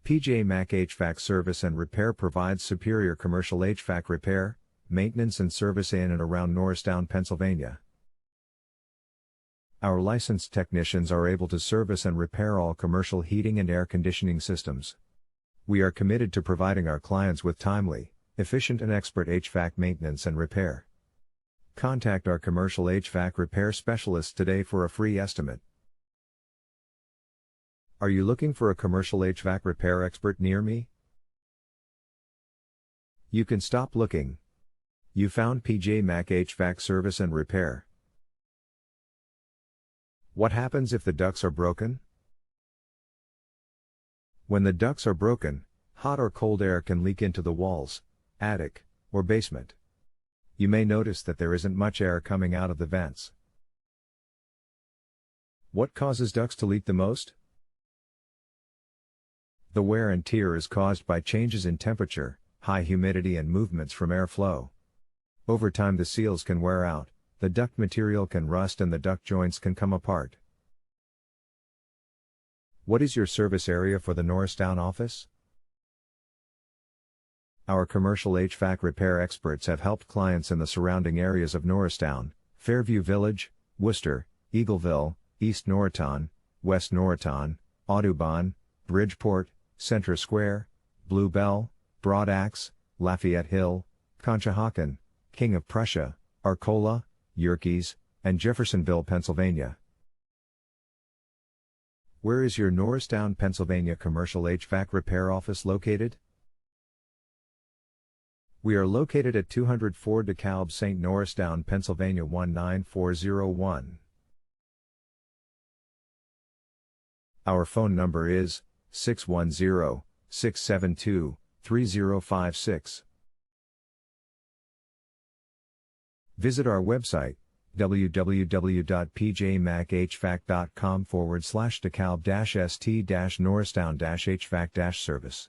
PJ Mac HVAC Service and Repair provides superior commercial HVAC repair, maintenance and service in and around Norristown, Pennsylvania. Our licensed technicians are able to service and repair all commercial heating and air conditioning systems. We are committed to providing our clients with timely, efficient and expert HVAC maintenance and repair. Contact our commercial HVAC repair specialists today for a free estimate. Are you looking for a commercial HVAC repair expert near me? You can stop looking. You found PJ Mac HVAC Service and Repair. What happens if the ducts are broken? When the ducts are broken, hot or cold air can leak into the walls, attic, or basement. You may notice that there isn't much air coming out of the vents. What causes ducts to leak the most? The wear and tear is caused by changes in temperature, high humidity and movements from airflow. Over time the seals can wear out, the duct material can rust and the duct joints can come apart. What is your service area for the Norristown office? Our commercial HVAC repair experts have helped clients in the surrounding areas of Norristown, Fairview Village, Worcester, Eagleville, East Norriton, West Norriton, Audubon, Bridgeport, Centre Square, Blue Bell, Broad Axe, Lafayette Hill, Conshohocken, King of Prussia, Arcola, Yerkes, and Jeffersonville, Pennsylvania. Where is your Norristown, Pennsylvania commercial HVAC repair office located? We are located at 204 DeKalb St. Norristown, Pennsylvania 19401. Our phone number is 610-672-3056. Visit our website, www.pjmachvac.com/DeKalb-st-Norristown-HVAC-service.